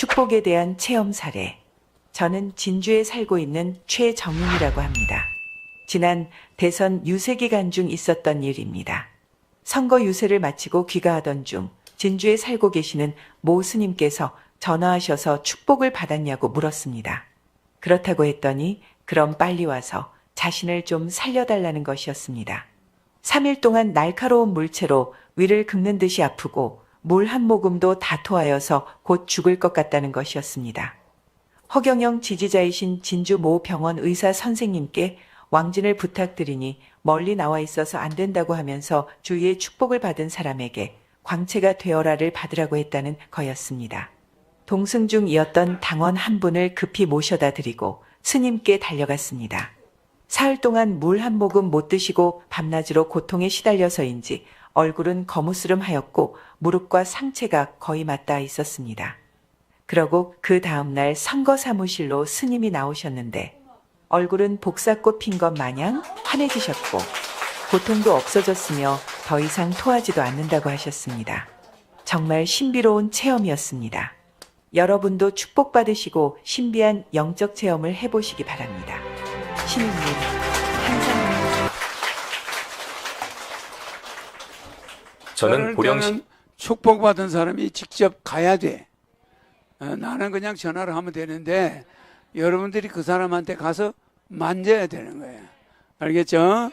축복에 대한 체험 사례. 저는 진주에 살고 있는 최정윤이라고 합니다. 지난 대선 유세 기간 중 있었던 일입니다. 선거 유세를 마치고 귀가하던 중 진주에 살고 계시는 모 스님께서 전화하셔서 축복을 받았냐고 물었습니다. 그렇다고 했더니 그럼 빨리 와서 자신을 좀 살려달라는 것이었습니다. 3일 동안 날카로운 물체로 위를 긁는 듯이 아프고 물 한 모금도 다 토하여서 곧 죽을 것 같다는 것이었습니다. 허경영 지지자이신 진주 모 병원 의사 선생님께 왕진을 부탁드리니 멀리 나와 있어서 안 된다고 하면서 주위의 축복을 받은 사람에게 광채가 되어라를 받으라고 했다는 거였습니다. 동승 중이었던 당원 한 분을 급히 모셔다 드리고 스님께 달려갔습니다. 사흘 동안 물 한 모금 못 드시고 밤낮으로 고통에 시달려서인지 얼굴은 거무스름하였고 무릎과 상체가 거의 맞닿아 있었습니다. 그러고 그 다음날 선거 사무실로 스님이 나오셨는데 얼굴은 복사꽃 핀 것 마냥 환해지셨고 고통도 없어졌으며 더 이상 토하지도 않는다고 하셨습니다. 정말 신비로운 체험이었습니다. 여러분도 축복받으시고 신비한 영적 체험을 해보시기 바랍니다. 신우님, 항상 저는 보령시 축복받은 사람이 직접 가야 돼. 나는 그냥 전화를 하면 되는데 여러분들이 그 사람한테 가서 만져야 되는 거예요. 알겠죠?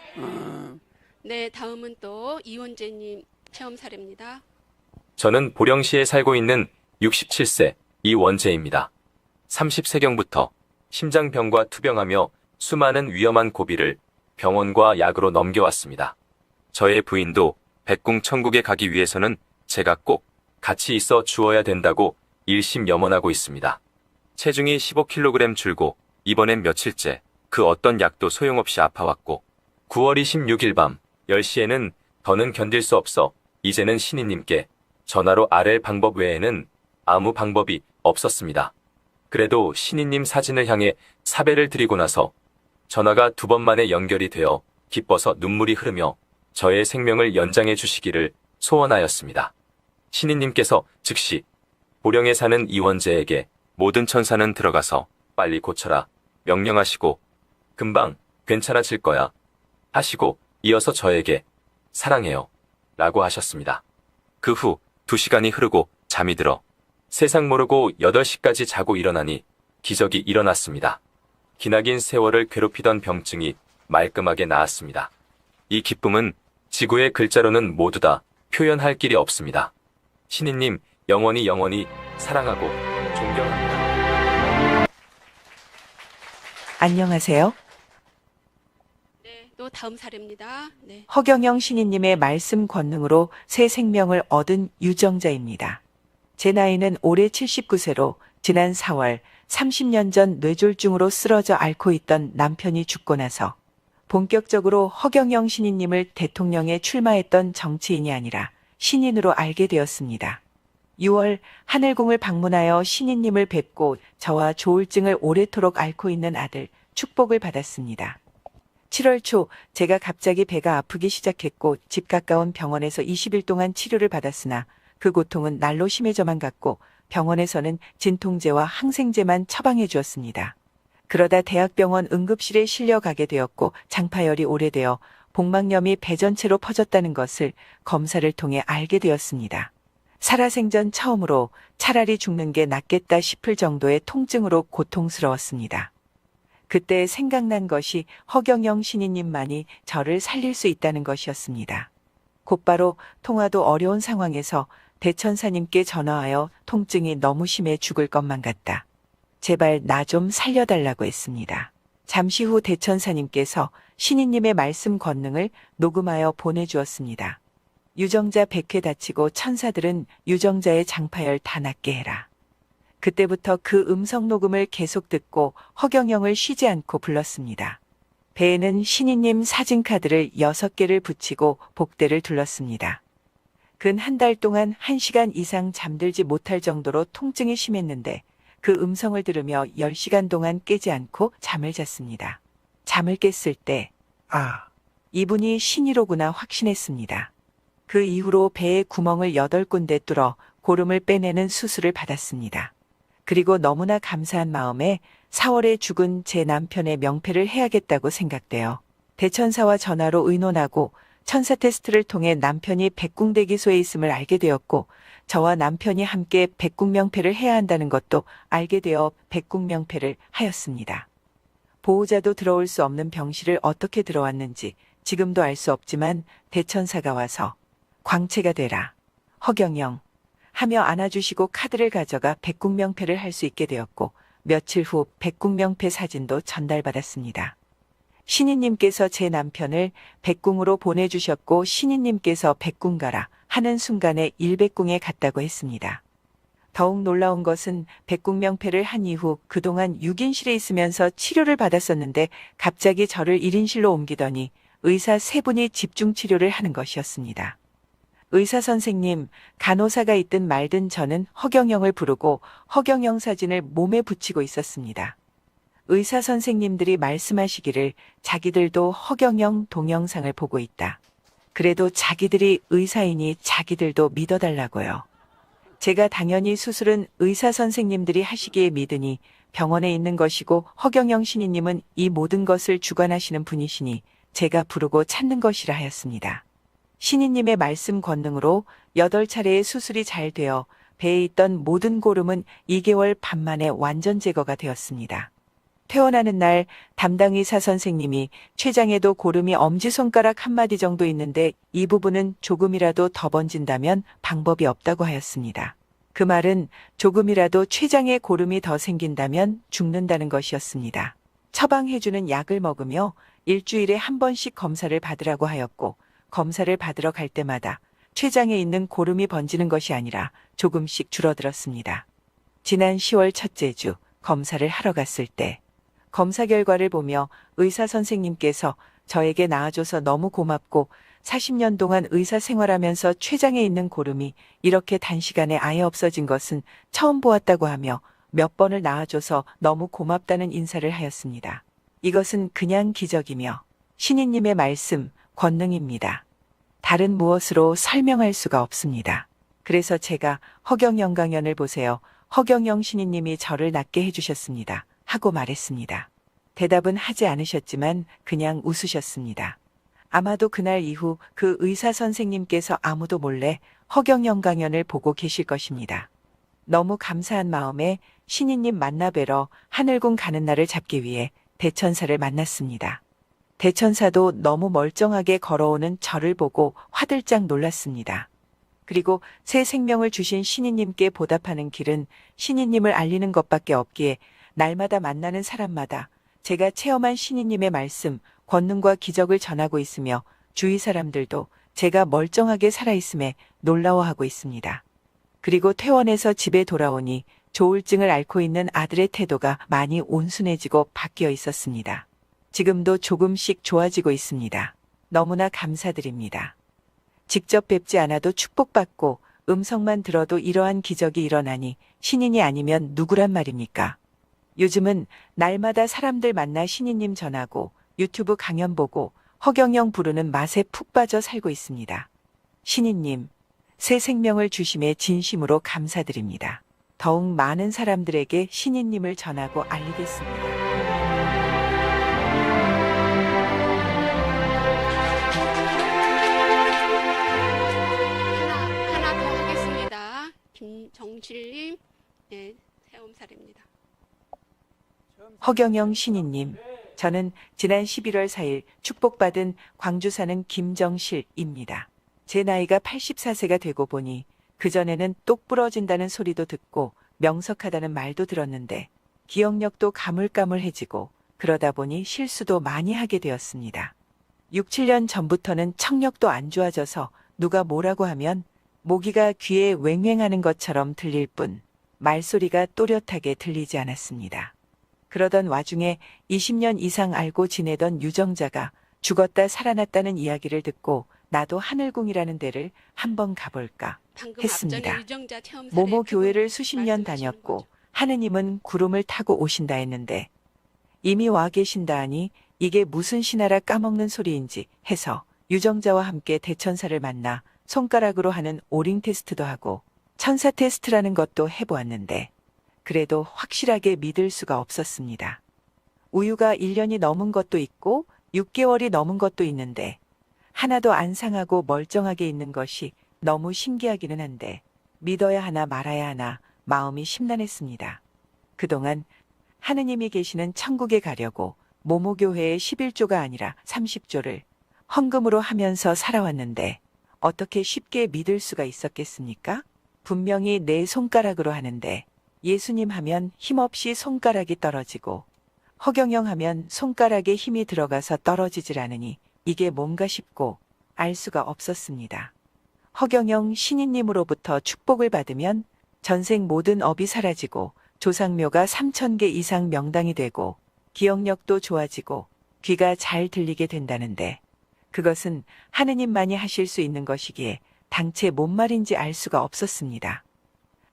네, 다음은 또 이원재님 체험 사례입니다. 저는 보령시에 살고 있는 67세 이원재입니다. 30세경부터 심장병과 투병하며 수많은 위험한 고비를 병원과 약으로 넘겨왔습니다. 저의 부인도 백궁천국에 가기 위해서는 제가 꼭 같이 있어 주어야 된다고 일심염원하고 있습니다. 체중이 15kg 줄고 이번엔 며칠째 그 어떤 약도 소용없이 아파왔고 9월 26일 밤 10시에는 더는 견딜 수 없어 이제는 신이님께 전화로 아랠 방법 외에는 아무 방법이 없었습니다. 그래도 신이님 사진을 향해 사배를 드리고 나서 전화가 2번 만에 연결이 되어 기뻐서 눈물이 흐르며 저의 생명을 연장해 주시기를 소원하였습니다. 신이님께서 즉시 보령에 사는 이원재에게 모든 천사는 들어가서 빨리 고쳐라 명령하시고 금방 괜찮아질 거야 하시고 이어서 저에게 사랑해요 라고 하셨습니다. 그 후 2시간이 흐르고 잠이 들어 세상 모르고 8시까지 자고 일어나니 기적이 일어났습니다. 기나긴 세월을 괴롭히던 병증이 말끔하게 나았습니다. 이 기쁨은 지구의 글자로는 모두 다 표현할 길이 없습니다. 신이님 영원히 사랑하고 존경합니다. 안녕하세요. 네, 또 다음 사례입니다. 네. 허경영 신이님의 말씀 권능으로 새 생명을 얻은 유정자입니다. 제 나이는 올해 79세로 지난 4월 30년 전 뇌졸중으로 쓰러져 앓고 있던 남편이 죽고 나서 본격적으로 허경영 신이님을 대통령에 출마했던 정치인이 아니라 신인으로 알게 되었습니다. 6월 하늘궁을 방문하여 신이님을 뵙고 저와 조울증을 오래도록 앓고 있는 아들 축복을 받았습니다. 7월 초 제가 갑자기 배가 아프기 시작했고 집 가까운 병원에서 20일 동안 치료를 받았으나 그 고통은 날로 심해져만 갔고 병원에서는 진통제와 항생제만 처방해 주었습니다. 그러다 대학병원 응급실에 실려가게 되었고 장파열이 오래되어 복막염이 배 전체로 퍼졌다는 것을 검사를 통해 알게 되었습니다. 살아생전 처음으로 차라리 죽는 게 낫겠다 싶을 정도의 통증으로 고통스러웠습니다. 그때 생각난 것이 허경영 신이님만이 저를 살릴 수 있다는 것이었습니다. 곧바로 통화도 어려운 상황에서 대천사님께 전화하여 통증이 너무 심해 죽을 것만 같다. 제발 나 좀 살려달라고 했습니다. 잠시 후 대천사님께서 신이님의 말씀 권능을 녹음하여 보내주었습니다. 유정자 100회 다치고 천사들은 유정자의 장파열 다 낫게 해라. 그때부터 그 음성 녹음을 계속 듣고 허경영을 쉬지 않고 불렀습니다. 배에는 신이님 사진카드를 6개를 붙이고 복대를 둘렀습니다. 근 한 달 동안 1시간 이상 잠들지 못할 정도로 통증이 심했는데 그 음성을 들으며 10시간 동안 깨지 않고 잠을 잤습니다. 잠을 깼을 때 이분이 신이로구나 확신했습니다. 그 이후로 배에 구멍을 8군데 뚫어 고름을 빼내는 수술을 받았습니다. 그리고 너무나 감사한 마음에 4월에 죽은 제 남편의 명패를 해야겠다고 생각되어 대천사와 전화로 의논하고 천사 테스트를 통해 남편이 백궁대기소에 있음을 알게 되었고 저와 남편이 함께 백궁명패를 해야 한다는 것도 알게 되어 백궁명패를 하였습니다. 보호자도 들어올 수 없는 병실을 어떻게 들어왔는지 지금도 알 수 없지만 대천사가 와서 광채가 되라, 허경영 하며 안아주시고 카드를 가져가 백궁명패를 할 수 있게 되었고 며칠 후 백궁명패 사진도 전달받았습니다. 신인님께서 제 남편을 백궁으로 보내주셨고 신인님께서 백궁 가라 하는 순간에 일백궁에 갔다고 했습니다. 더욱 놀라운 것은 백궁명패를 한 이후 그동안 6인실에 있으면서 치료를 받았었는데 갑자기 저를 1인실로 옮기더니 의사 3분이 집중 치료를 하는 것이었습니다. 의사 선생님, 간호사가 있든 말든 저는 허경영을 부르고 허경영 사진을 몸에 붙이고 있었습니다. 의사 선생님들이 말씀하시기를 자기들도 허경영 동영상을 보고 있다. 그래도 자기들이 의사이니 자기들도 믿어달라고요. 제가 당연히 수술은 의사 선생님들이 하시기에 믿으니 병원에 있는 것이고 허경영 신인님은 이 모든 것을 주관하시는 분이시니 제가 부르고 찾는 것이라 하였습니다. 신인님의 말씀 권능으로 8차례의 수술이 잘 되어 배에 있던 모든 고름은 2개월 반 만에 완전 제거가 되었습니다. 퇴원하는 날 담당 의사 선생님이 췌장에도 고름이 엄지손가락 한마디 정도 있는데 이 부분은 조금이라도 더 번진다면 방법이 없다고 하였습니다. 그 말은 조금이라도 췌장에 고름이 더 생긴다면 죽는다는 것이었습니다. 처방해주는 약을 먹으며 일주일에 한 번씩 검사를 받으라고 하였고 검사를 받으러 갈 때마다 췌장에 있는 고름이 번지는 것이 아니라 조금씩 줄어들었습니다. 지난 10월 첫째 주 검사를 하러 갔을 때 검사 결과를 보며 의사 선생님께서 저에게 나아줘서 너무 고맙고 40년 동안 의사 생활하면서 췌장에 있는 고름이 이렇게 단시간에 아예 없어진 것은 처음 보았다고 하며 몇 번을 나아줘서 너무 고맙다는 인사를 하였습니다. 이것은 그냥 기적이며 신인님의 말씀, 권능입니다. 다른 무엇으로 설명할 수가 없습니다. 그래서 제가 허경영 강연을 보세요. 허경영 신인님이 저를 낫게 해주셨습니다. 하고 말했습니다. 대답은 하지 않으셨지만 그냥 웃으셨습니다. 아마도 그날 이후 그 의사 선생님께서 아무도 몰래 허경영 강연을 보고 계실 것입니다. 너무 감사한 마음에 신인님 만나 뵈러 하늘궁 가는 날을 잡기 위해 대천사를 만났습니다. 대천사도 너무 멀쩡하게 걸어오는 저를 보고 화들짝 놀랐습니다. 그리고 새 생명을 주신 신인님께 보답하는 길은 신인님을 알리는 것밖에 없기에 날마다 만나는 사람마다 제가 체험한 신인님의 말씀, 권능과 기적을 전하고 있으며 주위 사람들도 제가 멀쩡하게 살아있음에 놀라워하고 있습니다. 그리고 퇴원해서 집에 돌아오니 조울증을 앓고 있는 아들의 태도가 많이 온순해지고 바뀌어 있었습니다. 지금도 조금씩 좋아지고 있습니다. 너무나 감사드립니다. 직접 뵙지 않아도 축복받고 음성만 들어도 이러한 기적이 일어나니 신인이 아니면 누구란 말입니까? 요즘은 날마다 사람들 만나 신인님 전하고 유튜브 강연 보고 허경영 부르는 맛에 푹 빠져 살고 있습니다. 신인님, 새 생명을 주심에 진심으로 감사드립니다. 더욱 많은 사람들에게 신인님을 전하고 알리겠습니다. 하나 더 하겠습니다. 김정실님, 네, 체험 사례입니다. 허경영 신인님, 저는 지난 11월 4일 축복받은 광주 사는 김정실입니다. 제 나이가 84세가 되고 보니 그전에는 똑 부러진다는 소리도 듣고 명석하다는 말도 들었는데 기억력도 가물가물해지고 그러다 보니 실수도 많이 하게 되었습니다. 6, 7년 전부터는 청력도 안 좋아져서 누가 뭐라고 하면 모기가 귀에 왱왱하는 것처럼 들릴 뿐 말소리가 또렷하게 들리지 않았습니다. 그러던 와중에 20년 이상 알고 지내던 유정자가 죽었다 살아났다는 이야기를 듣고 나도 하늘궁이라는 데를 한번 가볼까 방금 했습니다. 앞전에 유정자 체험 사례 모모 그분 교회를 수십 년 말씀하시는 다녔고 거죠. 하느님은 구름을 타고 오신다 했는데 이미 와 계신다 하니 이게 무슨 신하라 까먹는 소리인지 해서 유정자와 함께 대천사를 만나 손가락으로 하는 오링 테스트도 하고 천사 테스트라는 것도 해보았는데 그래도 확실하게 믿을 수가 없었습니다. 우유가 1년이 넘은 것도 있고 6개월이 넘은 것도 있는데 하나도 안 상하고 멀쩡하게 있는 것이 너무 신기하기는 한데 믿어야 하나 말아야 하나 마음이 심란했습니다. 그동안 하느님이 계시는 천국에 가려고 모모교회의 11조가 아니라 30조를 헌금으로 하면서 살아왔는데 어떻게 쉽게 믿을 수가 있었겠습니까? 분명히 내 손가락으로 하는데 예수님 하면 힘없이 손가락이 떨어지고 허경영 하면 손가락에 힘이 들어가서 떨어지질 않으니 이게 뭔가 싶고 알 수가 없었습니다. 허경영 신인님으로부터 축복을 받으면 전생 모든 업이 사라지고 조상묘가 3,000개 이상 명당이 되고 기억력도 좋아지고 귀가 잘 들리게 된다는데 그것은 하느님만이 하실 수 있는 것이기에 당최 뭔 말인지 알 수가 없었습니다.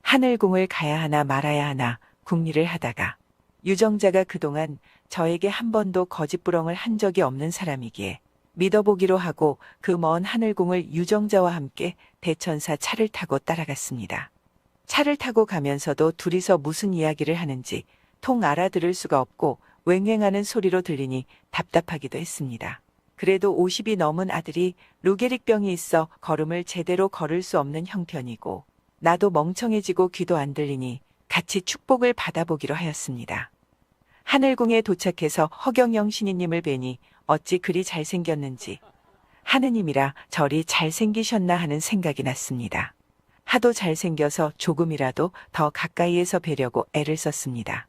하늘궁을 가야 하나 말아야 하나 궁리를 하다가 유정자가 그동안 저에게 한 번도 거짓부렁을 한 적이 없는 사람이기에 믿어보기로 하고 그 먼 하늘궁을 유정자와 함께 대천사 차를 타고 따라갔습니다. 차를 타고 가면서도 둘이서 무슨 이야기를 하는지 통 알아들을 수가 없고 왱왱하는 소리로 들리니 답답하기도 했습니다. 그래도 50이 넘은 아들이 루게릭병이 있어 걸음을 제대로 걸을 수 없는 형편이고 나도 멍청해지고 귀도 안 들리니 같이 축복을 받아보기로 하였습니다. 하늘궁에 도착해서 허경영 신이님을 뵈니 어찌 그리 잘생겼는지 하느님이라 저리 잘생기셨나 하는 생각이 났습니다. 하도 잘생겨서 조금이라도 더 가까이에서 뵈려고 애를 썼습니다.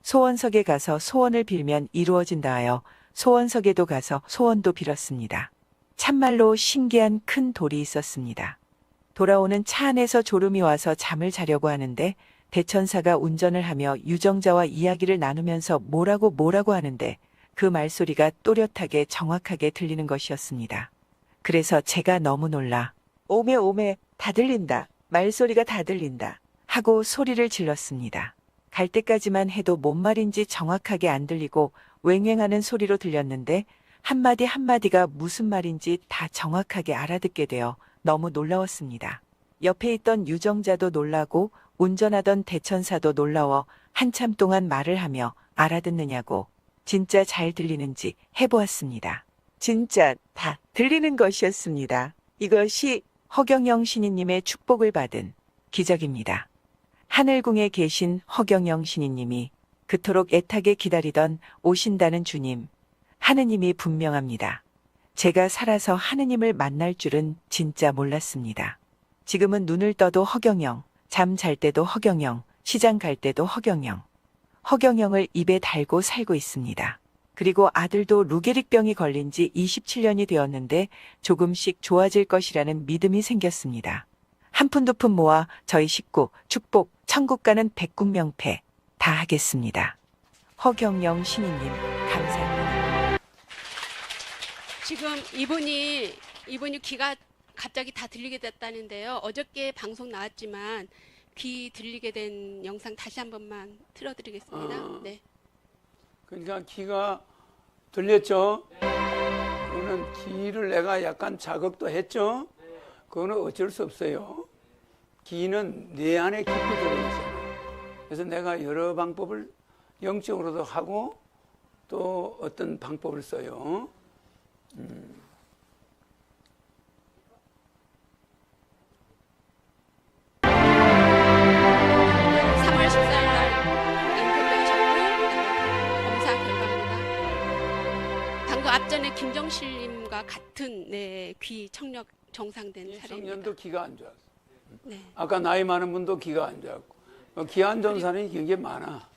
소원석에 가서 소원을 빌면 이루어진다 하여 소원석에도 가서 소원도 빌었습니다. 참말로 신기한 큰 돌이 있었습니다. 돌아오는 차 안에서 졸음이 와서 잠을 자려고 하는데 대천사가 운전을 하며 유정자와 이야기를 나누면서 뭐라고 하는데 그 말소리가 또렷하게 정확하게 들리는 것이었습니다. 그래서 제가 너무 놀라 오메 다 들린다. 말소리가 다 들린다. 하고 소리를 질렀습니다. 갈 때까지만 해도 뭔 말인지 정확하게 안 들리고 왱왱하는 소리로 들렸는데 한마디 한마디가 무슨 말인지 다 정확하게 알아듣게 되어 너무 놀라웠습니다. 옆에 있던 유정자도 놀라고 운전하던 대천사도 놀라워 한참 동안 말을 하며 알아듣느냐고 진짜 잘 들리는지 해보았습니다. 진짜 다 들리는 것이었습니다. 이것이 허경영 신이님의 축복을 받은 기적입니다. 하늘궁에 계신 허경영 신이님이 그토록 애타게 기다리던 오신다는 주님, 하느님이 분명합니다. 제가 살아서 하느님을 만날 줄은 진짜 몰랐습니다. 지금은 눈을 떠도 허경영, 잠 잘 때도 허경영, 시장 갈 때도 허경영. 허경영을 입에 달고 살고 있습니다. 그리고 아들도 루게릭병이 걸린 지 27년이 되었는데 조금씩 좋아질 것이라는 믿음이 생겼습니다. 한 푼 두 푼 모아 저희 식구, 축복, 천국 가는 백국명패 다 하겠습니다. 허경영 신이님 감사합니다. 지금 이분이 귀가 갑자기 다 들리게 됐다는데요. 어저께 방송 나왔지만 귀 들리게 된 영상 다시 한 번만 틀어드리겠습니다. 네. 그러니까 귀가 들렸죠? 그거는 귀를 내가 약간 자극도 했죠? 그거는 어쩔 수 없어요. 귀는 뇌 안에 깊이 들어있잖아요. 그래서 내가 여러 방법을 영적으로도 하고 또 어떤 방법을 써요. 3월 14일 날 앵콜하셨고 검사 결과입니다. 방금 앞전에 김정실님과 같은 귀 청력 정상된 사례입니다. 청년도 귀가 안 좋았어. 네. 아까 나이 많은 분도 귀가 안 좋았고 귀 안 좋은 사람이 굉장히 많아.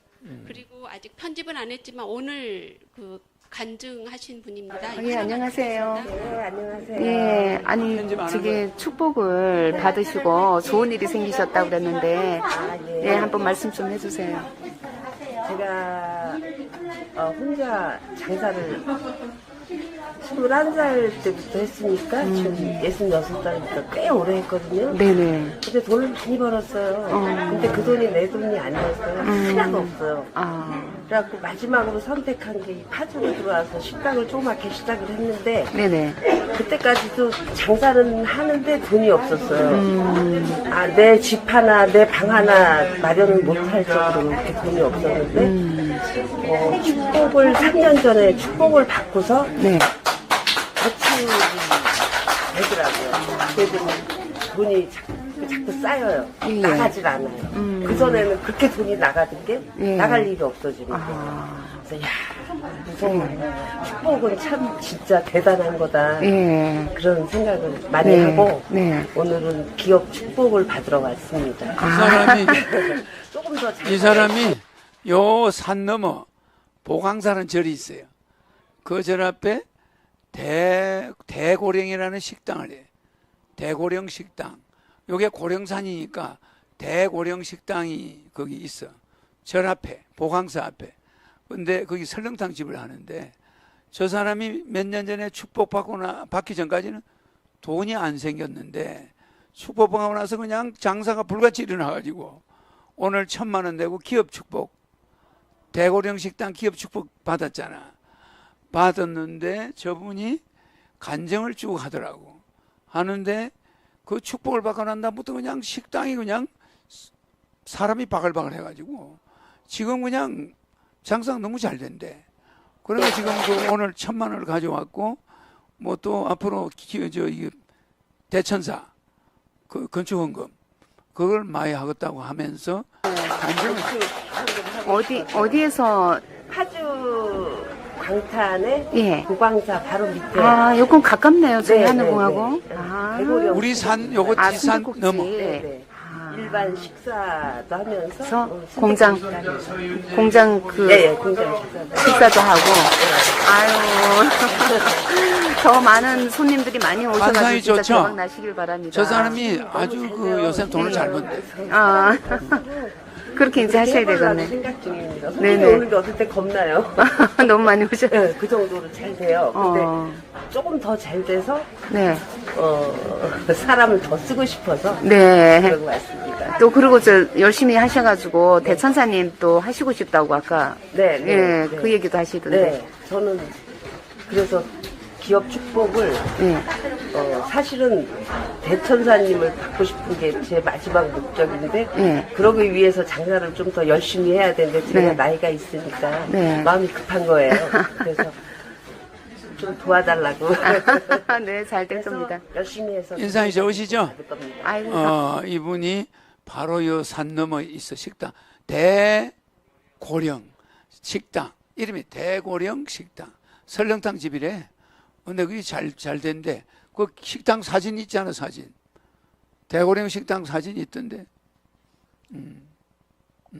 그리고 아직 편집은 안 했지만 오늘 그 간증하신 분입니다. 예, 안녕하세요. 네, 안녕하세요. 예, 아니, 편집 안 저기 축복을 받으시고 좋은 일이 생기셨다고 그랬는데, 예, 한번 말씀 좀 해주세요. 제가 혼자 장사를 21살 때부터 했으니까 지금 66살부터 꽤 오래 했거든요. 네네. 근데 돈을 많이 벌었어요. 근데 그 돈이 내 돈이 아니었어요. 하나도 없어요. 아, 그래갖고 마지막으로 선택한 게 이 파주로 들어와서 식당을 조그맣게 시작을 했는데 네네. 그때까지도 장사는 하는데 돈이 없었어요. 아, 내 집 하나, 내 방 하나 마련을 못할 정도로 그렇게 돈이 없었는데 축복을 3년 전에 축복을 받고서 네. 대출이 되더라고요. 그래도 돈이 자꾸 쌓여요. 예. 나가질 않아요. 그전에는 그렇게 돈이 나가던 게 예. 나갈 일이 없어지는 거예요. 아, 그래서 야, 무슨 축복은 참 진짜 대단한 거다. 예. 그런 생각을 많이 네. 하고 네. 오늘은 기업 축복을 받으러 왔습니다. 이 사람이 조금 더 잘. 이 사람이 요 산 너머 보강사는 절이 있어요. 그 절 앞에 대고령이라는 식당을 해요. 대고령 식당. 요게 고령산이니까 대고령 식당이 거기 있어. 절 앞에, 보강사 앞에. 근데 거기 설렁탕 집을 하는데 저 사람이 몇 년 전에 받기 전까지는 돈이 안 생겼는데 축복받고 나서 그냥 장사가 불같이 일어나가지고 오늘 1,000만 원 내고 기업 축복, 대고령 식당 기업 축복 받았잖아. 받았는데 저분이 간증을 쭉 하더라고. 하는데 그 축복을 받고 난 다음부터 그냥 식당이 그냥 사람이 바글바글 해가지고 지금 그냥 장사가 너무 잘 된대. 그래서 지금 그 오늘 1,000만 원을 가져왔고 뭐 또 앞으로 이 대천사 그 건축헌금 그걸 많이 하겠다고 하면서 간증을 어디에서, 파주 광탄에 예. 고광사 바로 밑에. 아, 요건 가깝네요. 저희 네, 하늘공하고. 네, 네. 아, 대고령. 우리 산 요거 아, 산 순대국집. 넘어 네. 일반 식사도 하면서 그래서 공장 공장 그, 예, 공장 식사도 식사도 하고. 아유. 더 많은 손님들이 많이 오셔가지고 환상이 진짜 좋죠? 대박 나시길 바랍니다. 저 사람이 아주 그 요새 돈을 잘 번대. 아, 그렇게 이제 하셔야 해보려고 되겠네. 생각 중입니다. 네네. 손님이 오는데 어떨 때 겁나요. 너무 많이 오셔. 네, 그 정도로 잘 돼요. 근데 어, 조금 더 잘 돼서 네. 사람을 더 쓰고 싶어서 네. 그러고 왔습니다. 또 그리고 저 열심히 하셔가지고 대천사님 또 하시고 싶다고 아까 네, 네, 예, 네. 그 얘기도 하시던데. 네, 저는 그래서 기업 축복을 네. 사실은 대천사님을 받고 싶은 게 제 마지막 목적인데 네. 그러기 위해서 장사를 좀 더 열심히 해야 되는데 제가 네. 나이가 있으니까 네. 마음이 급한 거예요. 그래서 좀 도와달라고. 네, 잘 될 겁니다. 그래서 열심히 해서 인상이 좋으시죠? 받을 겁니다. 아이고, 이분이 바로 요 산 넘어 있어 식당 대고령 식당 이름이 대고령 식당 설렁탕 집이래. 근데 그게 잘 된대. 그 식당 사진 있잖아 사진. 대고령 식당 사진 있던데.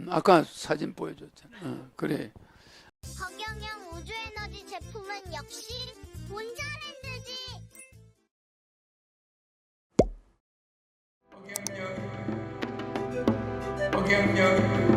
아까 사진 보여줬잖아. 그래. 허경영 우주에너지 제품은 역시 본자랜드지. 허경영